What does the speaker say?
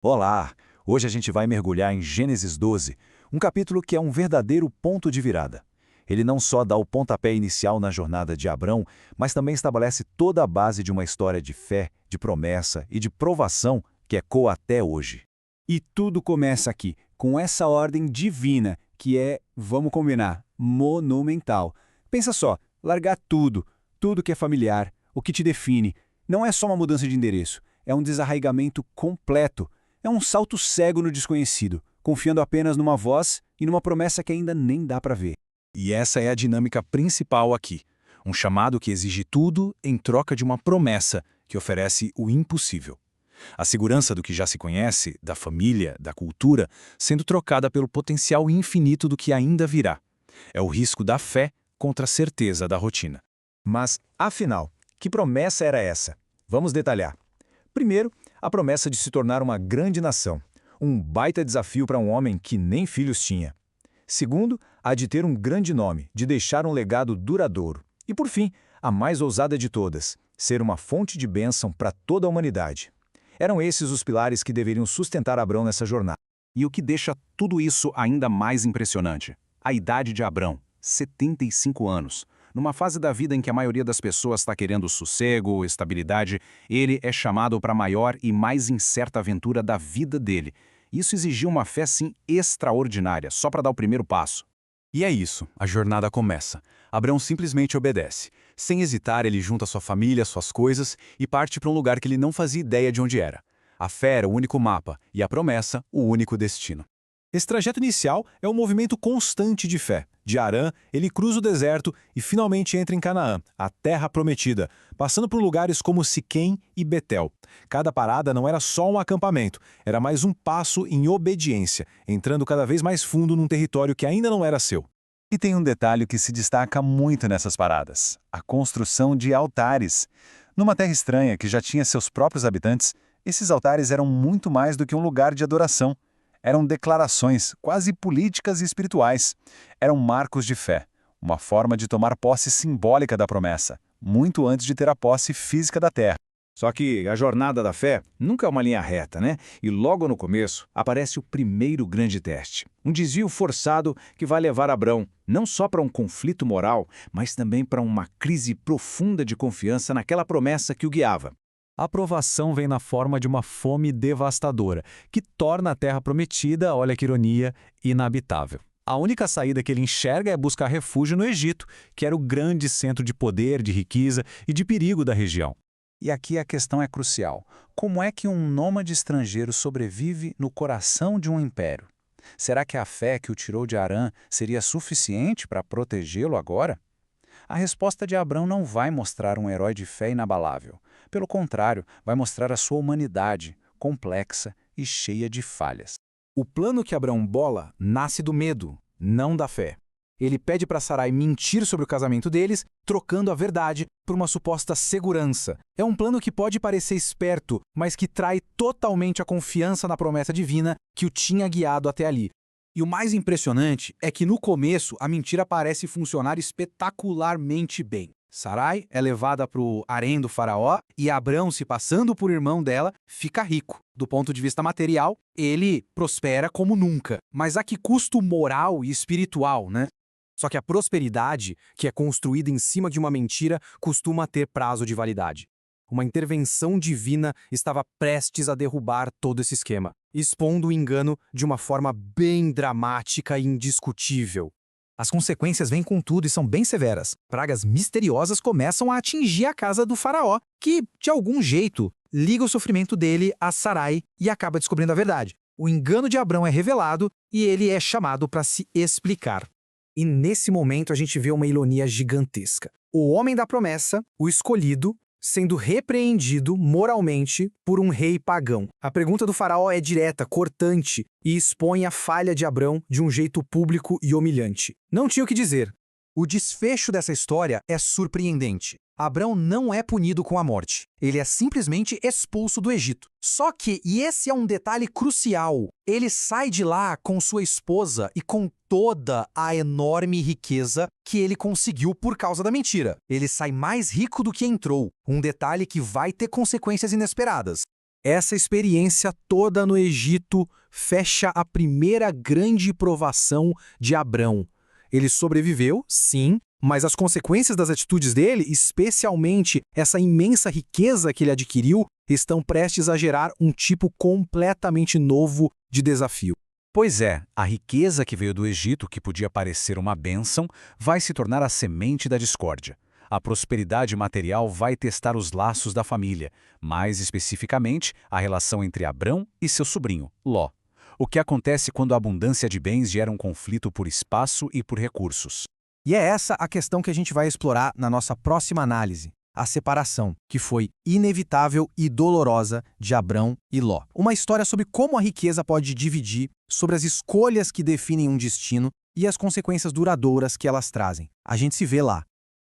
Olá! Hoje a gente vai mergulhar em Gênesis 12, um capítulo que é um verdadeiro ponto de virada. Ele não só dá o pontapé inicial na jornada de Abrão, mas também estabelece toda a base de uma história de fé, de promessa e de provação que ecoa até hoje. E tudo começa aqui, com essa ordem divina, que é, vamos combinar, monumental. Pensa só, largar tudo, tudo que é familiar, o que te define, não é só uma mudança de endereço, é um desarraigamento completo. É um salto cego no desconhecido, confiando apenas numa voz e numa promessa que ainda nem dá para ver. E essa é a dinâmica principal aqui. Um chamado que exige tudo em troca de uma promessa que oferece o impossível. A segurança do que já se conhece, da família, da cultura, sendo trocada pelo potencial infinito do que ainda virá. É o risco da fé contra a certeza da rotina. Mas, afinal, que promessa era essa? Vamos detalhar. Primeiro, a promessa de se tornar uma grande nação, um baita desafio para um homem que nem filhos tinha. Segundo, a de ter um grande nome, de deixar um legado duradouro. E por fim, a mais ousada de todas, ser uma fonte de bênção para toda a humanidade. Eram esses os pilares que deveriam sustentar Abrão nessa jornada. E o que deixa tudo isso ainda mais impressionante? A idade de Abrão, 75 anos. Numa fase da vida em que a maioria das pessoas está querendo sossego, estabilidade, ele é chamado para a maior e mais incerta aventura da vida dele. Isso exigiu uma fé, sim, extraordinária, só para dar o primeiro passo. E é isso, a jornada começa. Abrão simplesmente obedece. Sem hesitar, ele junta sua família, suas coisas e parte para um lugar que ele não fazia ideia de onde era. A fé era o único mapa e a promessa, o único destino. Esse trajeto inicial é um movimento constante de fé. De Harã, ele cruza o deserto e finalmente entra em Canaã, a terra prometida, passando por lugares como Siquém e Betel. Cada parada não era só um acampamento, era mais um passo em obediência, entrando cada vez mais fundo num território que ainda não era seu. E tem um detalhe que se destaca muito nessas paradas: a construção de altares. Numa terra estranha que já tinha seus próprios habitantes, esses altares eram muito mais do que um lugar de adoração. Eram declarações, quase políticas e espirituais. Eram marcos de fé, uma forma de tomar posse simbólica da promessa, muito antes de ter a posse física da terra. Só que a jornada da fé nunca é uma linha reta, né? E logo no começo aparece o primeiro grande teste. Um desvio forçado que vai levar Abrão não só para um conflito moral, mas também para uma crise profunda de confiança naquela promessa que o guiava. A provação vem na forma de uma fome devastadora, que torna a terra prometida, olha que ironia, inabitável. A única saída que ele enxerga é buscar refúgio no Egito, que era o grande centro de poder, de riqueza e de perigo da região. E aqui a questão é crucial. Como é que um nômade estrangeiro sobrevive no coração de um império? Será que a fé que o tirou de Harã seria suficiente para protegê-lo agora? A resposta de Abrão não vai mostrar um herói de fé inabalável. Pelo contrário, vai mostrar a sua humanidade, complexa e cheia de falhas. O plano que Abrão bola nasce do medo, não da fé. Ele pede para Sarai mentir sobre o casamento deles, trocando a verdade por uma suposta segurança. É um plano que pode parecer esperto, mas que trai totalmente a confiança na promessa divina que o tinha guiado até ali. E o mais impressionante é que no começo a mentira parece funcionar espetacularmente bem. Sarai é levada para o harém do faraó e Abrão, se passando por irmão dela, fica rico. Do ponto de vista material, ele prospera como nunca. Mas a que custo moral e espiritual, né? Só que a prosperidade, que é construída em cima de uma mentira, costuma ter prazo de validade. Uma intervenção divina estava prestes a derrubar todo esse esquema, expondo o engano de uma forma bem dramática e indiscutível. As consequências vêm com tudo e são bem severas. Pragas misteriosas começam a atingir a casa do faraó, que, de algum jeito, liga o sofrimento dele a Sarai e acaba descobrindo a verdade. O engano de Abrão é revelado e ele é chamado para se explicar. E nesse momento a gente vê uma ironia gigantesca. O homem da promessa, o escolhido, sendo repreendido moralmente por um rei pagão. A pergunta do faraó é direta, cortante e expõe a falha de Abrão de um jeito público e humilhante. Não tinha o que dizer. O desfecho dessa história é surpreendente. Abrão não é punido com a morte. Ele é simplesmente expulso do Egito. Só que, e esse é um detalhe crucial, ele sai de lá com sua esposa e com toda a enorme riqueza que ele conseguiu por causa da mentira. Ele sai mais rico do que entrou, um detalhe que vai ter consequências inesperadas. Essa experiência toda no Egito fecha a primeira grande provação de Abrão. Ele sobreviveu, sim, mas as consequências das atitudes dele, especialmente essa imensa riqueza que ele adquiriu, estão prestes a gerar um tipo completamente novo de desafio. Pois é, a riqueza que veio do Egito, que podia parecer uma bênção, vai se tornar a semente da discórdia. A prosperidade material vai testar os laços da família, mais especificamente a relação entre Abrão e seu sobrinho, Ló. O que acontece quando a abundância de bens gera um conflito por espaço e por recursos? E é essa a questão que a gente vai explorar na nossa próxima análise, a separação, que foi inevitável e dolorosa de Abrão e Ló. Uma história sobre como a riqueza pode dividir, sobre as escolhas que definem um destino e as consequências duradouras que elas trazem. A gente se vê lá.